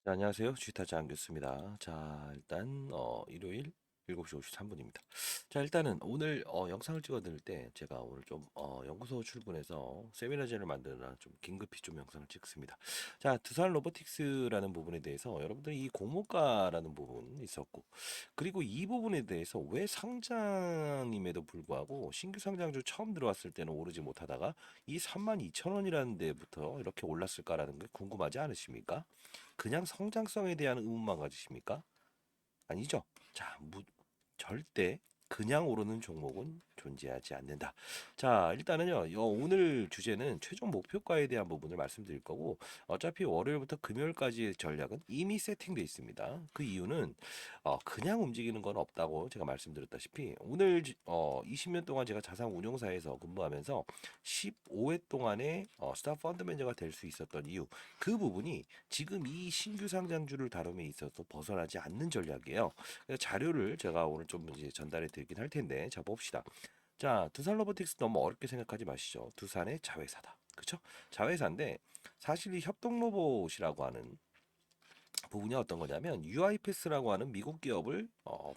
네, 안녕하세요. 주식타자 안교수입니다. 자, 일단 일요일 7시 53분입니다. 자, 일단은 오늘 영상을 찍어 드릴 때 제가 오늘 좀 연구소 출근해서 세미나제를 만드느라 좀 긴급히 좀 영상을 찍습니다. 자, 두산 로보틱스라는 부분에 대해서 여러분들이 이 공모가라는 부분 있었고, 그리고 이 부분에 대해서 왜 상장임에도 불구하고 신규 상장주 처음 들어왔을 때는 오르지 못하다가 이 32,000원이라는 데부터 이렇게 올랐을까라는 게 궁금하지 않으십니까? 그냥 성장성에 대한 의문만 가지십니까? 아니죠. 자, 절대 그냥 오르는 종목은 존재하지 않는다. 자, 일단은요, 오늘 주제는 최종 목표가에 대한 부분을 말씀드릴 거고, 어차피 월요일부터 금요일까지의 전략은 이미 세팅돼 있습니다. 그 이유는 그냥 움직이는 건 없다고 제가 말씀드렸다시피 오늘 20년 동안 제가 자산운용사에서 근무하면서 15회 동안의 스타 펀드 매니저가 될 수 있었던 이유, 그 부분이 지금 이 신규 상장주를 다룸에 있어서 벗어나지 않는 전략이에요. 자료를 제가 오늘 좀 이제 전달해 드리긴 할 텐데, 자 봅시다. 자, 두산 로보틱스 너무 어렵게 생각하지 마시죠. 두산의 자회사다. 그쵸? 자회사인데 사실 이 협동 로봇이라고 하는 부분이 어떤 거냐면 UiPath라고 하는 미국 기업을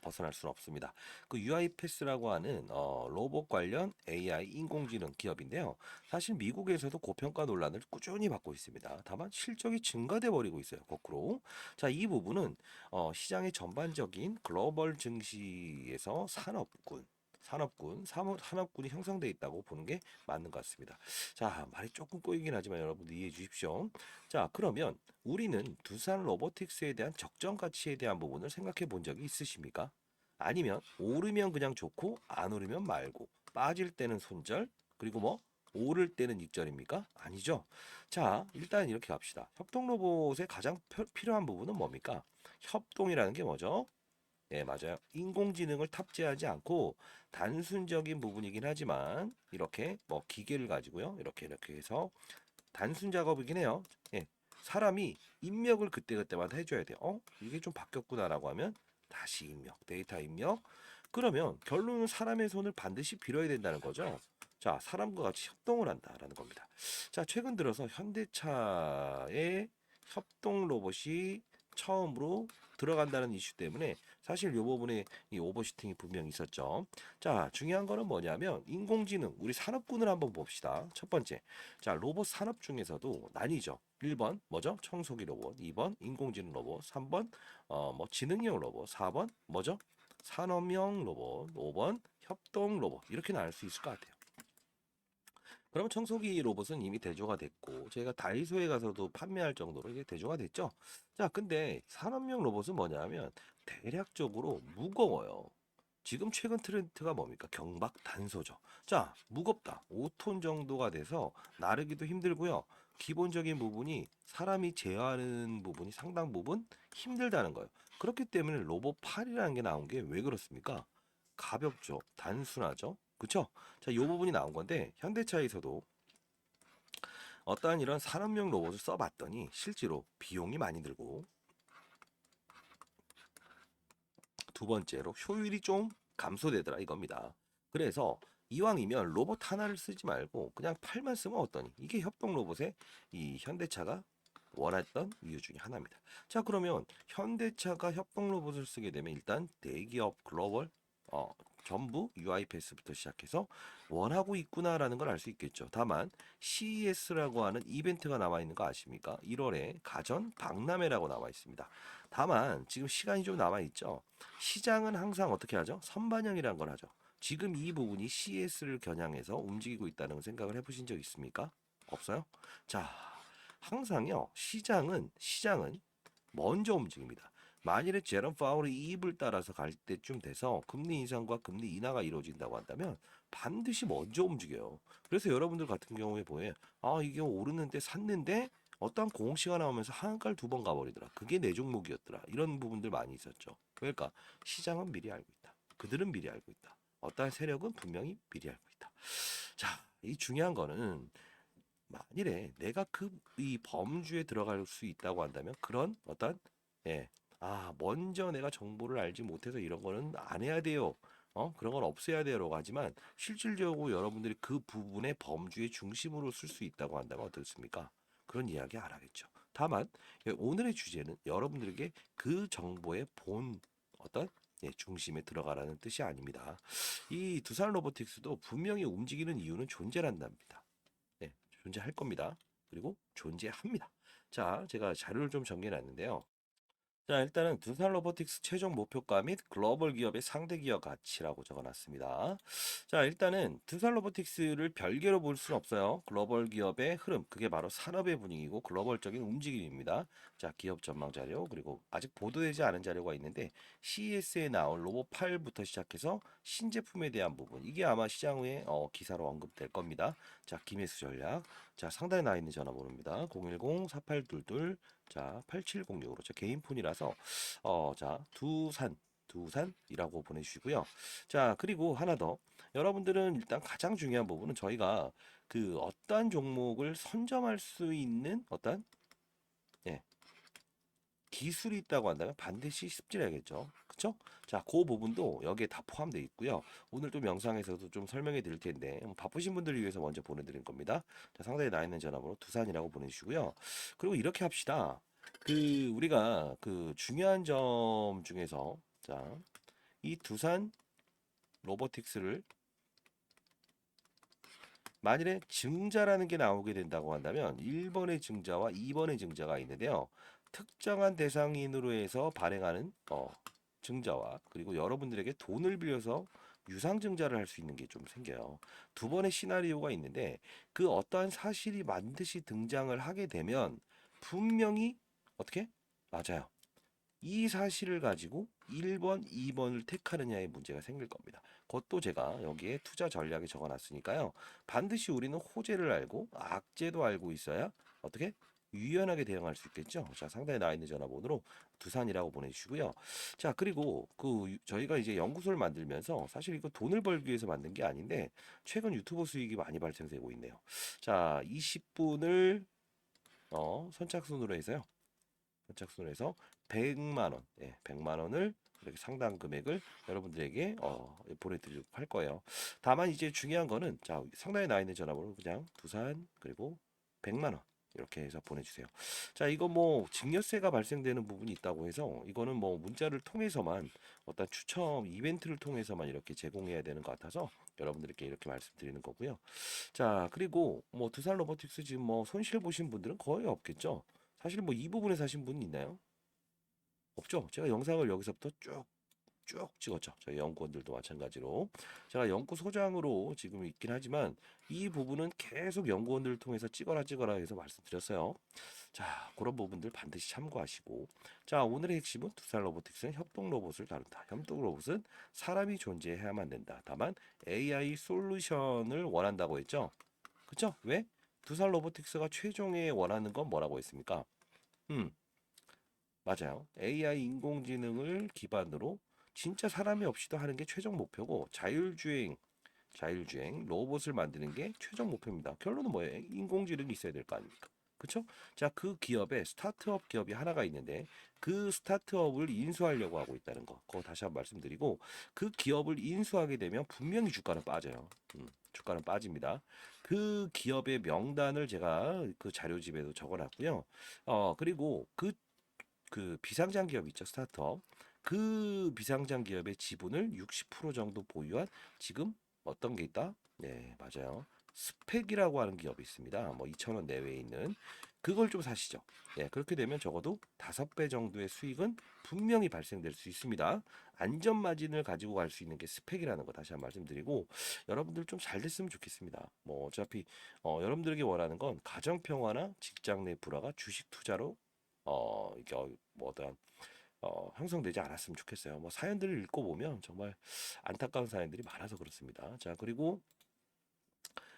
벗어날 수는 없습니다. 그 UiPath라고 하는 로봇 관련 AI 인공지능 기업인데요. 사실 미국에서도 고평가 논란을 꾸준히 받고 있습니다. 다만 실적이 증가돼 버리고 있어요. 거꾸로. 자, 이 부분은 시장의 전반적인 글로벌 증시에서 산업군이 형성돼 있다고 보는 게 맞는 것 같습니다. 자, 말이 조금 꼬이긴 하지만 여러분들 이해해 주십시오. 자, 그러면 우리는 두산 로보틱스에 대한 적정 가치에 대한 부분을 생각해 본 적이 있으십니까? 아니면 오르면 그냥 좋고 안 오르면 말고 빠질 때는 손절 그리고 뭐 오를 때는 익절입니까? 아니죠. 자, 일단 이렇게 갑시다. 협동 로봇의 가장 필요한 부분은 뭡니까? 협동이라는 게 뭐죠? 네, 맞아요. 인공지능을 탑재하지 않고 단순적인 부분이긴 하지만 이렇게 뭐 기계를 가지고요. 이렇게 해서 단순 작업이긴 해요. 예. 사람이 입력을 그때그때마다 해줘야 돼요. 이게 좀 바뀌었구나라고 하면 다시 입력, 데이터 입력. 그러면 결론은 사람의 손을 반드시 빌어야 된다는 거죠. 자, 사람과 같이 협동을 한다라는 겁니다. 자, 최근 들어서 현대차의 협동 로봇이 처음으로 들어간다는 이슈 때문에 사실 이 부분에 이 오버슈팅이 분명히 있었죠. 자, 중요한 거는 뭐냐면 인공지능, 우리 산업군을 한번 봅시다. 첫 번째, 자, 로봇 산업 중에서도 나뉘죠. 1번 뭐죠? 청소기 로봇, 2번 인공지능 로봇, 3번 뭐 지능형 로봇, 4번 뭐죠? 산업형 로봇, 5번 협동 로봇. 이렇게 나눌 수 있을 것 같아요. 그럼 청소기 로봇은 이미 대조가 됐고 저희가 다이소에 가서도 판매할 정도로 이게 대조가 됐죠. 자, 근데 산업용 로봇은 뭐냐면 대략적으로 무거워요. 지금 최근 트렌드가 뭡니까? 경박 단소죠. 자, 무겁다. 5톤 정도가 돼서 나르기도 힘들고요. 기본적인 부분이 사람이 제어하는 부분이 상당 부분 힘들다는 거예요. 그렇기 때문에 로봇 팔이라는 게 나온 게 왜 그렇습니까? 가볍죠. 단순하죠. 그쵸? 자, 이 부분이 나온 건데 현대차에서도 어떠한 이런 산업용 로봇을 써봤더니 실제로 비용이 많이 들고 두 번째로 효율이 좀 감소되더라 이겁니다. 그래서 이왕이면 로봇 하나를 쓰지 말고 그냥 팔만 쓰면 어떠니? 이게 협동 로봇의 이 현대차가 원했던 이유 중에 하나입니다. 자, 그러면 현대차가 협동 로봇을 쓰게 되면 일단 대기업 글로벌 어, 전부 UiPath부터 시작해서 원하고 있구나라는 걸 알 수 있겠죠. 다만 CES라고 하는 이벤트가 남아 있는 거 아십니까? 1월에 가전 박람회라고 나와 있습니다. 다만 지금 시간이 좀 남아 있죠. 시장은 항상 어떻게 하죠? 선반영이라는 걸 하죠. 지금 이 부분이 CS를 겨냥해서 움직이고 있다는 생각을 해보신 적 있습니까? 없어요? 자, 항상요. 시장은 먼저 움직입니다. 만일에 제롬 파월이 이 입을 따라서 갈 때쯤 돼서 금리 인상과 금리 인하가 이루어진다고 한다면 반드시 먼저 움직여요. 그래서 여러분들 같은 경우에 보에 이게 오르는데 샀는데 어떤 공시가 나오면서 한가를 두 번 가버리더라. 그게 내 종목이었더라. 이런 부분들 많이 있었죠. 그러니까 시장은 미리 알고 있다. 그들은 미리 알고 있다. 어떤 세력은 분명히 미리 알고 있다. 자, 이 중요한 거는 만일에 내가 이 범주에 들어갈 수 있다고 한다면 그런 어떤 예, 먼저 내가 정보를 알지 못해서 이런 거는 안 해야 돼요. 그런 건 없애야 돼요라고 하지만 실질적으로 여러분들이 그 부분의 범주의 중심으로 쓸 수 있다고 한다면 어떻습니까? 그런 이야기 안 하겠죠. 다만 오늘의 주제는 여러분들에게 그 정보의 본 어떤 중심에 들어가라는 뜻이 아닙니다. 이 두산 로보틱스도 분명히 움직이는 이유는 존재한답니다. 네, 존재할 겁니다. 그리고 존재합니다. 자, 제가 자료를 좀 정리해놨는데요. 자, 일단은 두산 로보틱스 최종 목표가 및 글로벌 기업의 상대 기업 가치라고 적어놨습니다. 자, 일단은 두산 로보틱스를 별개로 볼 수는 없어요. 글로벌 기업의 흐름, 그게 바로 산업의 분위기고 글로벌적인 움직임입니다. 자, 기업 전망 자료, 그리고 아직 보도되지 않은 자료가 있는데 CES에 나온 로봇 8부터 시작해서 신제품에 대한 부분, 이게 아마 시장 후에 기사로 언급될 겁니다. 자, 김혜수 전략. 자, 상단에 나와 있는 전화번호입니다. 010-4822 자, 8706으로 저 개인 폰이라서 자, 두산이라고 보내주시고요. 자, 그리고 하나 더. 여러분들은 일단 가장 중요한 부분은 저희가 그 어떠한 종목을 선점할 수 있는 어떤 예, 기술이 있다고 한다면 반드시 습질해야겠죠. 그쵸? 자, 그 부분도 여기에 다 포함되어 있고요. 오늘 또 영상에서도 좀 설명해 드릴 텐데 바쁘신 분들을 위해서 먼저 보내드린 겁니다. 자, 상단에 나 있는 전화번호 두산이라고 보내주시고요. 그리고 이렇게 합시다. 그 우리가 그 중요한 점 중에서 자, 이 두산 로보틱스를 만일에 증자라는 게 나오게 된다고 한다면 1번의 증자와 2번의 증자가 있는데요. 특정한 대상인으로 해서 발행하는 증자와 그리고 여러분들에게 돈을 빌려서 유상 증자를 할 수 있는 게 좀 생겨요. 두 번의 시나리오가 있는데 그 어떠한 사실이 반드시 등장을 하게 되면 분명히 어떻게? 맞아요. 이 사실을 가지고 1번, 2번을 택하느냐의 문제가 생길 겁니다. 그것도 제가 여기에 투자 전략에 적어놨으니까요. 반드시 우리는 호재를 알고 악재도 알고 있어야 어떻게 유연하게 대응할 수 있겠죠. 자, 상단에 나와 있는 전화번호로 두산이라고 보내주시고요. 자, 그리고 그 저희가 이제 연구소를 만들면서 사실 이거 돈을 벌기 위해서 만든 게 아닌데 최근 유튜브 수익이 많이 발생되고 있네요. 자, 20분을 선착순으로 해서요. 선착순으로 해서 100만 원, 100만 원을 이렇게 상당 금액을 여러분들에게 보내드리도록 할 거예요. 다만 이제 중요한 거는 자, 상단에 나와 있는 전화번호 그냥 두산 그리고 100만 원 이렇게 해서 보내주세요. 자, 이거 뭐 증여세가 발생되는 부분이 있다고 해서 이거는 뭐 문자를 통해서만 어떤 추첨 이벤트를 통해서만 이렇게 제공해야 되는 것 같아서 여러분들께 이렇게 말씀드리는 거고요. 자, 그리고 뭐 두산 로보틱스 지금 뭐 손실 보신 분들은 거의 없겠죠. 사실 뭐 이 부분에 사신 분 있나요? 없죠. 제가 영상을 여기서부터 쭉 찍었죠. 저희 연구원들도 마찬가지로. 제가 연구소장으로 지금 있긴 하지만 이 부분은 계속 연구원들을 통해서 찍어라 해서 말씀드렸어요. 자, 그런 부분들 반드시 참고하시고. 자, 오늘의 핵심은 두산 로보틱스는 협동 로봇을 다룬다. 협동 로봇은 사람이 존재해야만 된다. 다만 AI 솔루션을 원한다고 했죠. 그쵸? 왜? 두산 로보틱스가 최종에 원하는 건 뭐라고 했습니까? 음, 맞아요. AI 인공지능을 기반으로 진짜 사람이 없이도 하는 게 최종 목표고 자율주행 로봇을 만드는 게 최종 목표입니다. 결론은 뭐예요? 인공지능이 있어야 될 거 아닙니까? 그쵸? 자, 그 기업에 스타트업 기업이 하나가 있는데 그 스타트업을 인수하려고 하고 있다는 거. 그거 다시 한번 말씀드리고 그 기업을 인수하게 되면 분명히 주가는 빠져요. 주가는 빠집니다. 그 기업의 명단을 제가 그 자료집에도 적어놨고요. 그리고 그 비상장 기업 있죠, 스타트업. 그 비상장 기업의 지분을 60% 정도 보유한 지금 어떤 게 있다? 네, 맞아요. 스펙이라고 하는 기업이 있습니다. 뭐 2,000원 내외에 있는 그걸 좀 사시죠. 네, 그렇게 되면 적어도 5배 정도의 수익은 분명히 발생될 수 있습니다. 안전 마진을 가지고 갈 수 있는 게 스펙이라는 거 다시 한번 말씀드리고 여러분들 좀 잘 됐으면 좋겠습니다. 뭐 어차피 여러분들에게 원하는 건 가정 평화나 직장 내 불화가 주식 투자로 이게 뭐 어떤 형성되지 않았으면 좋겠어요. 뭐 사연들을 읽고 보면 정말 안타까운 사연들이 많아서 그렇습니다. 자, 그리고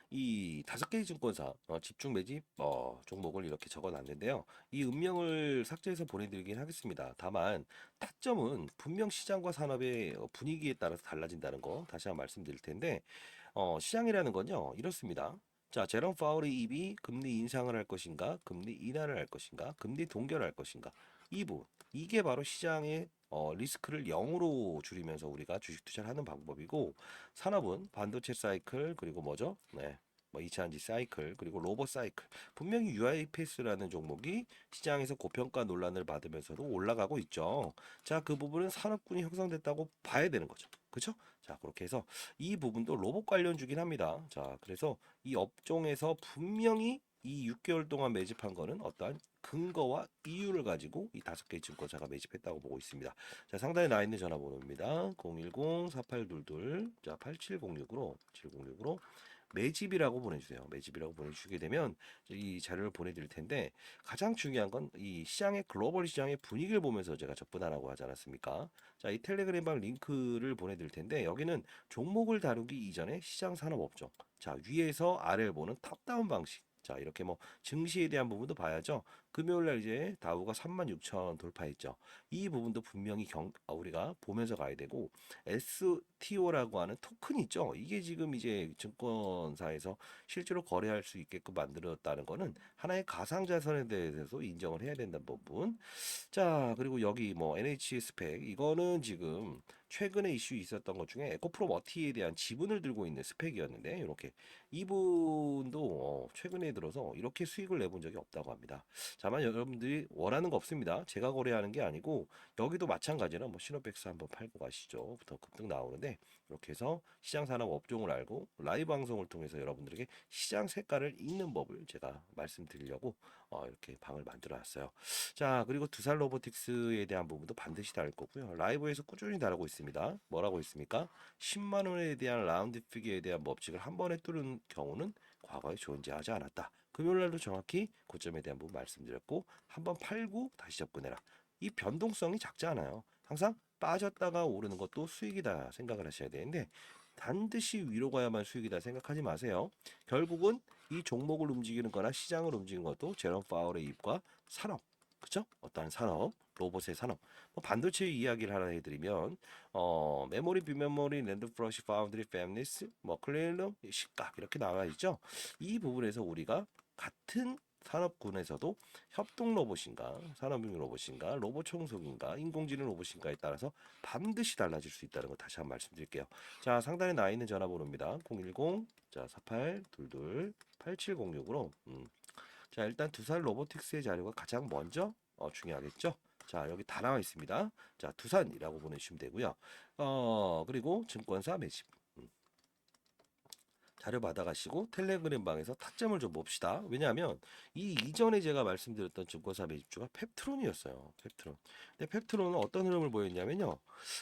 이 5개의 증권사 집중 매집 종목을 이렇게 적어놨는데요. 이 음명을 삭제해서 보내드리긴 하겠습니다. 다만 타점은 분명 시장과 산업의 분위기에 따라서 달라진다는 거 다시 한번 말씀드릴 텐데 시장이라는 건요 이렇습니다. 자, 제롬 파월의 입이 금리 인상을 할 것인가, 금리 인하를 할 것인가, 금리 동결을 할 것인가 이 부분 이게 바로 시장의 리스크를 0으로 줄이면서 우리가 주식 투자를 하는 방법이고 산업은 반도체 사이클 그리고 뭐죠? 네. 뭐 2차전지 사이클 그리고 로봇 사이클 분명히 UIPS라는 종목이 시장에서 고평가 논란을 받으면서도 올라가고 있죠. 자, 그 부분은 산업군이 형성됐다고 봐야 되는 거죠. 그렇죠? 자, 그렇게 해서 이 부분도 로봇 관련주긴 합니다. 자, 그래서 이 업종에서 분명히 이 6개월 동안 매집한 거는 어떠한 근거와 이유를 가지고 이 5개의 증권사가 매집했다고 보고 있습니다. 자, 상단에 나와 있는 전화번호입니다. 010-4822 자, 8706으로 706으로 매집이라고 보내주세요. 매집이라고 보내주시게 되면 이 자료를 보내드릴 텐데 가장 중요한 건 이 시장의 글로벌 시장의 분위기를 보면서 제가 접근하라고 하지 않았습니까? 자, 이 텔레그램방 링크를 보내드릴 텐데 여기는 종목을 다루기 이전에 시장 산업 업종 자 위에서 아래를 보는 탑다운 방식 자 이렇게 뭐 증시에 대한 부분도 봐야죠. 금요일날 이제 다우가 36,000 돌파했죠. 이 부분도 분명히 우리가 보면서 가야 되고 STO라고 하는 토큰 있죠. 이게 지금 이제 증권사에서 실제로 거래할 수 있게끔 만들었다는 거는 하나의 가상자산에 대해서도 인정을 해야 된다는 부분. 자, 그리고 여기 뭐 NH 스펙 이거는 지금 최근에 이슈 있었던 것 중에 에코프로머티에 대한 지분을 들고 있는 스펙이었는데 이렇게 이분도 최근에 들어서 이렇게 수익을 내본 적이 없다고 합니다. 다만 여러분들이 원하는 거 없습니다. 제가 거래하는 게 아니고 여기도 마찬가지로 뭐 시노백스 한번 팔고 가시죠. 부터 급등 나오는데 이렇게 해서 시장 산업 업종을 알고 라이브 방송을 통해서 여러분들에게 시장 색깔을 읽는 법을 제가 말씀드리려고 이렇게 방을 만들어 놨어요. 자, 그리고 두산 로보틱스에 대한 부분도 반드시 다룰 거고요. 라이브에서 꾸준히 다루고 있습니다. 뭐라고 있습니까? 10만 원에 대한 라운드 피기에 대한 법칙을 한 번에 뚫은 경우는 과거에 존재하지 않았다. 금요일 날도 정확히 고점에 대한 부분 말씀드렸고 한번 팔고 다시 접근해라. 이 변동성이 작지 않아요. 항상 빠졌다가 오르는 것도 수익이다 생각을 하셔야 되는데 반드시 위로 가야만 수익이다 생각하지 마세요. 결국은 이 종목을 움직이는 거나 시장을 움직이는 것도 제롬 파월의 입과 산업 그쵸? 어떠한 산업, 로봇의 산업. 뭐 반도체 이야기를 하나 해드리면, 메모리, 비메모리, 랜드 프러시, 파운드리, 팹리스, 뭐 클레일럼, 시각 이렇게 나와 있죠. 이 부분에서 우리가 같은 산업군에서도 협동 로봇인가, 산업용 로봇인가, 로봇 청소기인가, 인공지능 로봇인가에 따라서 반드시 달라질 수 있다는 거 다시 한번 말씀드릴게요. 자, 상단에 나와 있는 전화번호입니다. 010, 자, 4822, 8706으로, 자, 일단 두산 로보틱스의 자료가 가장 먼저 중요하겠죠. 자, 여기 다 나와 있습니다. 자, 두산이라고 보내주시면 되고요. 그리고 증권사 매집. 자료 받아가시고 텔레그램 방에서 타점을 좀 봅시다. 왜냐하면 이 이전에 제가 말씀드렸던 증권사 매집주가 펩트론이었어요. 펩트론. 근데 펩트론은 어떤 흐름을 보였냐면요.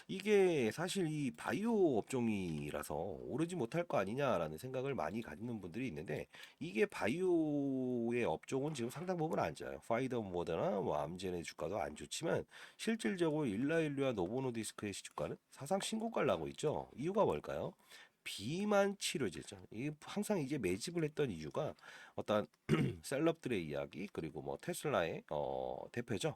이게 사실 이 바이오 업종이라서 오르지 못할 거 아니냐라는 생각을 많이 갖는 분들이 있는데 이게 바이오의 업종은 지금 상당 부분 안 좋아요. 파이더 모더나 뭐 암젠의 주가도 안 좋지만 실질적으로 일라일류와 노보노디스크의 주가는 사상 신고가를 나고 있죠. 이유가 뭘까요? 비만 치료제죠. 이 항상 이제 매집을 했던 이유가 어떤 셀럽들의 이야기 그리고 뭐 테슬라의 대표죠.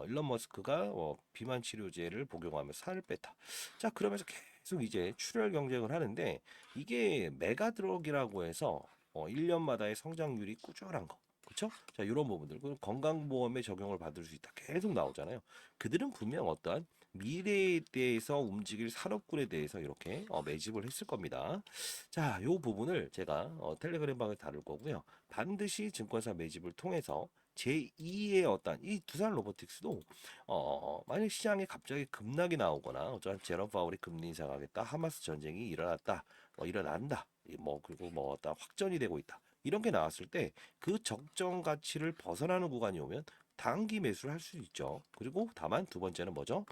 일론 머스크가 비만 치료제를 복용하면서 살을 뺐다. 자, 그러면서 계속 이제 출혈 경쟁을 하는데 이게 메가드럭이라고 해서 1년마다의 성장률이 꾸준한 거. 그렇죠? 자, 이런 부분들. 그리고 건강보험에 적용을 받을 수 있다. 계속 나오잖아요. 그들은 분명 어떠한 미래에 대해서 움직일 산업군에 대해서 이렇게 매집을 했을 겁니다. 자, 요 부분을 제가 텔레그램 방에 다룰 거고요. 반드시 증권사 매집을 통해서 제2의 어떤 이 두산 로보틱스도 만약 시장에 갑자기 급락이 나오거나 어쩌한 제롬 파월이 금리 인상하겠다, 하마스 전쟁이 일어났다, 일어난다, 뭐 그리고 뭐 어떤 확전이 되고 있다. 이런 게 나왔을 때 그 적정 가치를 벗어나는 구간이 오면 단기 매수를 할 수 있죠. 그리고 다만 두 번째는 뭐죠?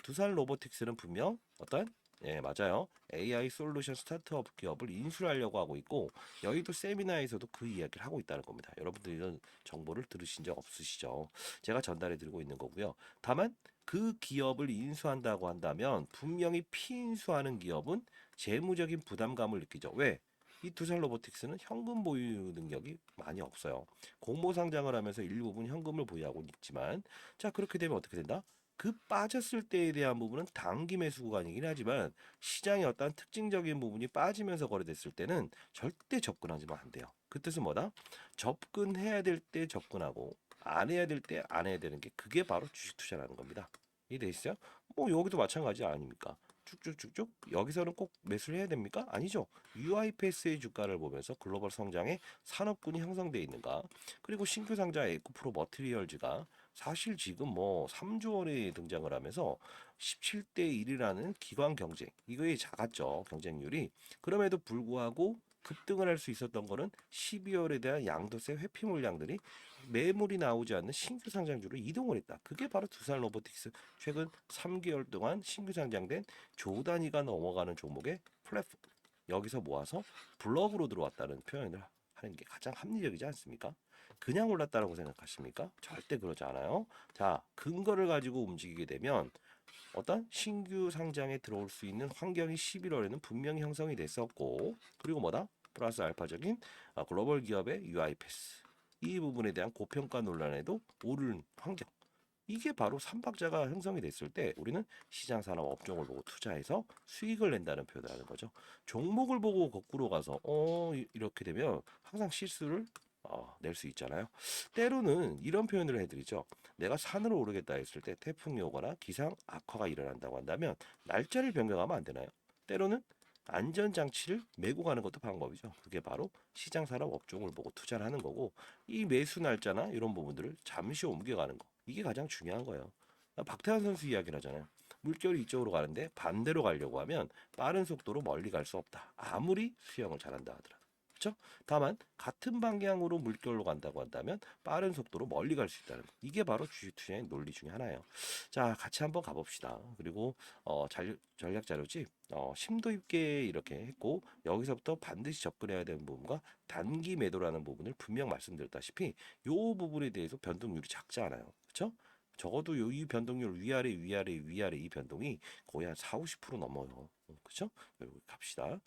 두산 로보틱스는 분명 어떤 예, 맞아요. AI 솔루션 스타트업 기업을 인수하려고 하고 있고 여의도 세미나에서도 그 이야기를 하고 있다는 겁니다. 여러분들 이런 정보를 들으신 적 없으시죠? 제가 전달해 드리고 있는 거고요. 다만 그 기업을 인수한다고 한다면 분명히 피인수하는 기업은 재무적인 부담감을 느끼죠. 왜? 이 두산 로보틱스는 현금 보유 능력이 많이 없어요. 공모 상장을 하면서 일부분 현금을 보유하고 있지만 자 그렇게 되면 어떻게 된다? 그 빠졌을 때에 대한 부분은 단기 매수 구간이긴 하지만 시장의 어떤 특징적인 부분이 빠지면서 거래됐을 때는 절대 접근하지만 안 돼요. 그 뜻은 뭐다? 접근해야 될 때 접근하고 안 해야 될 때 안 해야 되는 게 그게 바로 주식 투자라는 겁니다. 이해돼 있어요? 뭐 여기도 마찬가지 아닙니까? 쭉쭉쭉쭉 여기서는 꼭 매수를 해야 됩니까? 아니죠. UIPS의 주가를 보면서 글로벌 성장의 산업군이 형성돼 있는가? 그리고 신규 상자 에코프로 머티리얼즈가 사실 지금 뭐 3조 원에 등장을 하면서 17대 1이라는 기관 경쟁 이거에 작았죠. 경쟁률이. 그럼에도 불구하고 급등을 할 수 있었던 거는 12월에 대한 양도세 회피 물량들이 매물이 나오지 않는 신규 상장주로 이동을 했다. 그게 바로 두산 로보틱스 최근 3개월 동안 신규 상장된 조 단위가 넘어가는 종목의 플랫폼 여기서 모아서 블럭으로 들어왔다는 표현을 하는 게 가장 합리적이지 않습니까? 그냥 올랐다라고 생각하십니까? 절대 그러지 않아요. 자, 근거를 가지고 움직이게 되면 어떤 신규 상장에 들어올 수 있는 환경이 11월에는 분명히 형성이 됐었고 그리고 뭐다? 플러스 알파적인 글로벌 기업의 UI 패스 이 부분에 대한 고평가 논란에도 오른 환경 이게 바로 삼박자가 형성이 됐을 때 우리는 시장 산업 업종을 보고 투자해서 수익을 낸다는 표현을 하는 거죠. 종목을 보고 거꾸로 가서 이렇게 되면 항상 실수를 낼 수 있잖아요. 때로는 이런 표현을 해드리죠. 내가 산으로 오르겠다 했을 때 태풍이 오거나 기상 악화가 일어난다고 한다면 날짜를 변경하면 안 되나요? 때로는 안전장치를 메고 가는 것도 방법이죠. 그게 바로 시장 산업 업종을 보고 투자를 하는 거고 이 매수 날짜나 이런 부분들을 잠시 옮겨가는 거. 이게 가장 중요한 거예요. 박태환 선수 이야기를 하잖아요. 물결이 이쪽으로 가는데 반대로 가려고 하면 빠른 속도로 멀리 갈 수 없다. 아무리 수영을 잘한다 하더라도. 그렇죠? 다만 같은 방향으로 물결로 간다고 한다면 빠른 속도로 멀리 갈 수 있다는 거. 이게 바로 주식 투자의 논리 중에 하나예요. 자, 같이 한번 가봅시다. 그리고 전략 자료집 심도 있게 이렇게 했고 여기서부터 반드시 접근해야 되는 부분과 단기 매도라는 부분을 분명 말씀드렸다시피 이 부분에 대해서 변동률이 작지 않아요. 그렇죠? 적어도 이 변동률 위아래 이 변동이 거의 한 4, 50% 넘어요. 그렇죠? 그리고 갑시다.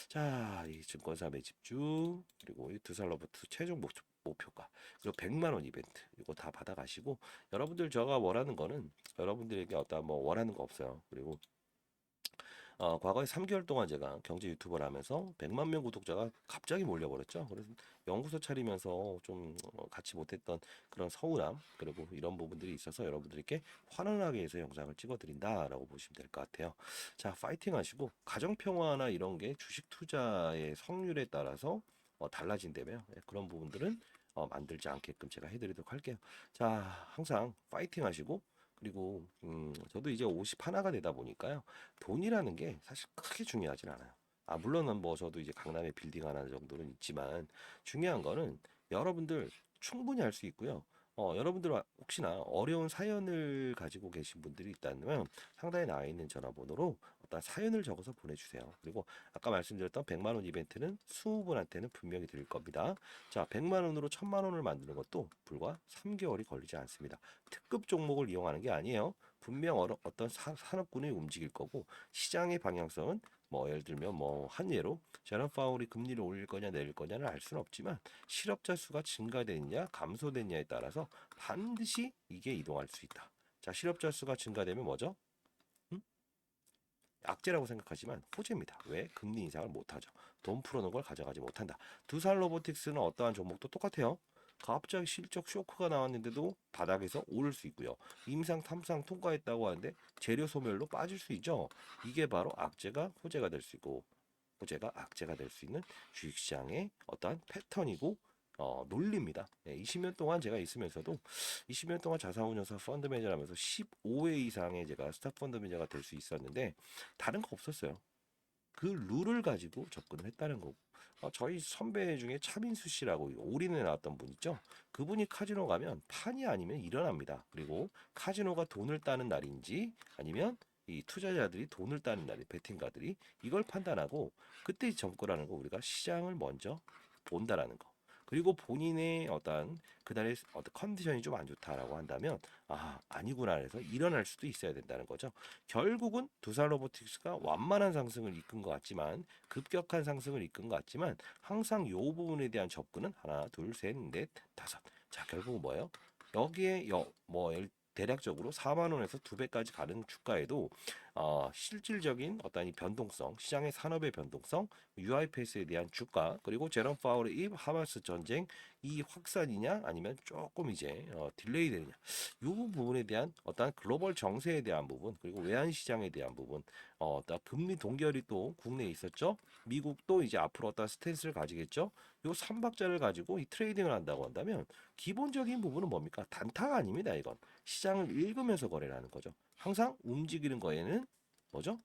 자, 이 증권사 매집주 그리고 이 두살로버트 최종 목표가 그리고 100만 원 이벤트 이거 다 받아가시고 여러분들 제가 원하는 거는 여러분들에게 어떤 뭐 원하는 거 없어요. 그리고 과거에 3개월 동안 제가 경제 유튜버를 하면서 100만 명 구독자가 갑자기 몰려버렸죠. 그래서 연구소 차리면서 좀 같이 못했던 그런 서운함 그리고 이런 부분들이 있어서 여러분들께 환원하기 위해서 영상을 찍어드린다라고 보시면 될 것 같아요. 자, 파이팅 하시고 가정평화나 이런 게 주식 투자의 성률에 따라서 달라진다며 그런 부분들은 만들지 않게끔 제가 해드리도록 할게요. 자, 항상 파이팅 하시고 그리고 저도 이제 50 하나가 되다 보니까요. 돈이라는 게 사실 크게 중요하진 않아요. 물론은 뭐 저도 이제 강남에 빌딩 하나 정도는 있지만 중요한 거는 여러분들 충분히 할 수 있고요. 여러분들 혹시나 어려운 사연을 가지고 계신 분들이 있다면 상단에 나와 있는 전화번호로 어떤 사연을 적어서 보내주세요. 그리고 아까 말씀드렸던 100만 원 이벤트는 20분한테는 분명히 드릴 겁니다. 자, 100만 원으로 1000만 원을 만드는 것도 불과 3개월이 걸리지 않습니다. 특급 종목을 이용하는 게 아니에요. 분명 어떤 산업군이 움직일 거고 시장의 방향성은 뭐 예를 들면 뭐 한 예로 제롬 파월이 금리를 올릴 거냐 내릴 거냐는 알 수는 없지만 실업자 수가 증가됐냐 감소됐냐에 따라서 반드시 이게 이동할 수 있다. 자, 실업자 수가 증가되면 뭐죠? 음? 악재라고 생각하지만 호재입니다. 왜? 금리 인상을 못하죠. 돈 풀어놓은 걸 가져가지 못한다. 두산 로보틱스는 어떠한 종목도 똑같아요. 갑자기 실적 쇼크가 나왔는데도 바닥에서 오를 수 있고요. 임상 탐상 통과했다고 하는데 재료 소멸로 빠질 수 있죠. 이게 바로 악재가 호재가 될 수 있고 호재가 악재가 될 수 있는 주식시장의 어떠한 패턴이고 논리입니다. 20년 동안 제가 있으면서도 20년 동안 자산운용사 펀드 매니저를 하면서 15회 이상의 제가 스타 펀드 매니저가 될 수 있었는데 다른 거 없었어요. 그 룰을 가지고 접근을 했다는 거고 저희 선배 중에 차민수 씨라고 올인에 나왔던 분 있죠. 그분이 카지노 가면 판이 아니면 일어납니다. 그리고 카지노가 돈을 따는 날인지 아니면 이 투자자들이 돈을 따는 날이 베팅가들이 이걸 판단하고 그때 접근하는 거 우리가 시장을 먼저 본다라는 거. 그리고 본인의 어떤 그날의 어떤 컨디션이 좀 안 좋다라고 한다면 아니구나 해서 일어날 수도 있어야 된다는 거죠. 결국은 두산 로보틱스가 완만한 상승을 이끈 것 같지만 급격한 상승을 이끈 것 같지만 항상 이 부분에 대한 접근은 하나, 둘, 셋, 넷, 다섯. 자, 결국은 뭐예요? 여기에 대략적으로 4만 원에서 2배까지 가는 주가에도 실질적인 어떤 이 변동성, 시장의 산업의 변동성, UIPS에 대한 주가, 그리고 제롬 파월의 이 하마스 전쟁 이 확산이냐 아니면 조금 이제 딜레이 되느냐, 이 부분에 대한 어떤 글로벌 정세에 대한 부분, 그리고 외환 시장에 대한 부분, 어떤 금리 동결이 또 국내에 있었죠. 미국도 이제 앞으로 어떤 스탠스를 가지겠죠. 요 삼박자를 가지고 이 트레이딩을 한다고 한다면 기본적인 부분은 뭡니까? 단타가 아닙니다. 이건 시장을 읽으면서 거래를 하는 거죠. 항상 움직이는 거에는 뭐죠?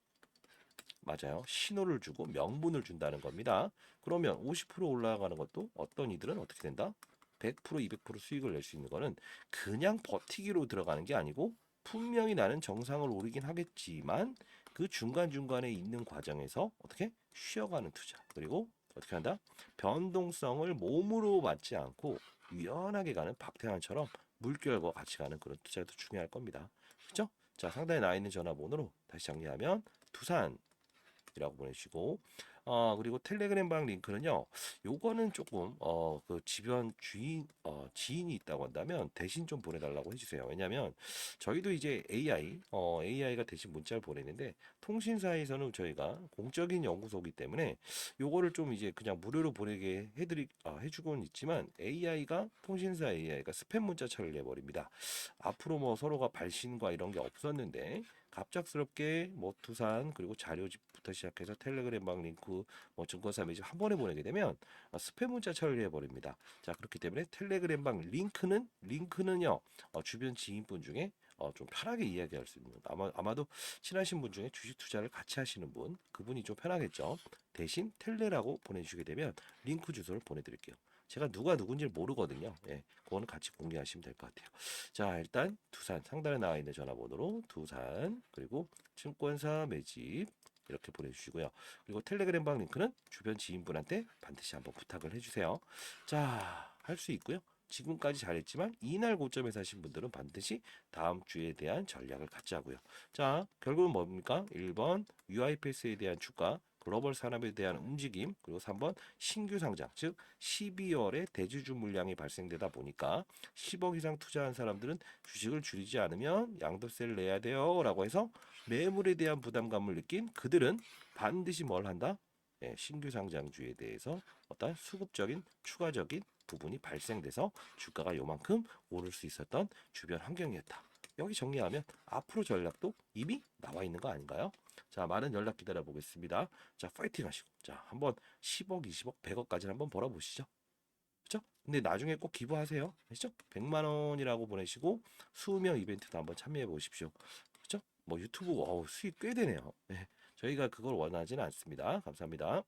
맞아요. 신호를 주고 명분을 준다는 겁니다. 그러면 50% 올라가는 것도 어떤 이들은 어떻게 된다? 100%, 200% 수익을 낼 수 있는 거는 그냥 버티기로 들어가는 게 아니고 분명히 나는 정상을 오르긴 하겠지만 그 중간중간에 있는 과정에서 어떻게 쉬어가는 투자. 그리고 어떻게 한다? 변동성을 몸으로 맞지 않고 유연하게 가는 박태환처럼 물결과 같이 가는 그런 투자도 중요할 겁니다. 그죠? 자, 상단에 나와 있는 전화번호로 다시 정리하면 두산 이라고 보내주시고, 그리고 텔레그램 방 링크는요, 요거는 조금 그 주변 지인이 있다고 한다면 대신 좀 보내달라고 해주세요. 왜냐면 저희도 이제 AI가 대신 문자를 보내는데 통신사에서는 저희가 공적인 연구소이기 때문에 요거를 좀 이제 그냥 무료로 보내게 해주고는 있지만 통신사 AI가 스팸 문자 처리를 해버립니다. 앞으로 뭐 서로가 발신과 이런 게 없었는데 갑작스럽게 뭐 투산 그리고 자료집부터 시작해서 텔레그램 방 링크 뭐 증권사 매집 한 번에 보내게 되면 스팸 문자 처리해 버립니다. 자, 그렇기 때문에 텔레그램 방 링크는요 주변 지인분 중에 좀 편하게 이야기할 수 있는 아마도 친하신 분 중에 주식 투자를 같이 하시는 분 그분이 좀 편하겠죠. 대신 텔레라고 보내주시게 되면 링크 주소를 보내드릴게요. 제가 누가 누군지 모르거든요. 예, 그거는 같이 공개하시면 될 것 같아요. 자, 일단 두산 상단에 나와 있는 전화번호로 두산 그리고 증권사 매집 이렇게 보내주시고요. 그리고 텔레그램 방 링크는 주변 지인분한테 반드시 한번 부탁을 해주세요. 자, 할 수 있고요. 지금까지 잘했지만 이날 고점에서 하신 분들은 반드시 다음 주에 대한 전략을 갖자고요. 자, 결국은 뭡니까? 1번 UIPS에 대한 주가, 글로벌 산업에 대한 움직임, 그리고 3번 신규 상장, 즉 12월에 대주주 물량이 발생되다 보니까 10억 이상 투자한 사람들은 주식을 줄이지 않으면 양도세를 내야 돼요 라고 해서 매물에 대한 부담감을 느낀 그들은 반드시 뭘 한다? 예, 신규 상장주에 대해서 어떤 수급적인 추가적인 부분이 발생돼서 주가가 요만큼 오를 수 있었던 주변 환경이었다. 여기 정리하면 앞으로 전략도 이미 나와 있는 거 아닌가요? 자, 많은 연락 기다려 보겠습니다. 자, 파이팅 하시고. 자, 한번 10억, 20억, 100억까지 한번 벌어보시죠. 그죠? 근데 나중에 꼭 기부하세요. 아시죠? 100만 원이라고 보내시고 수명 이벤트도 한번 참여해 보십시오. 그죠? 뭐 유튜브 수익 꽤 되네요. 네, 저희가 그걸 원하지는 않습니다. 감사합니다.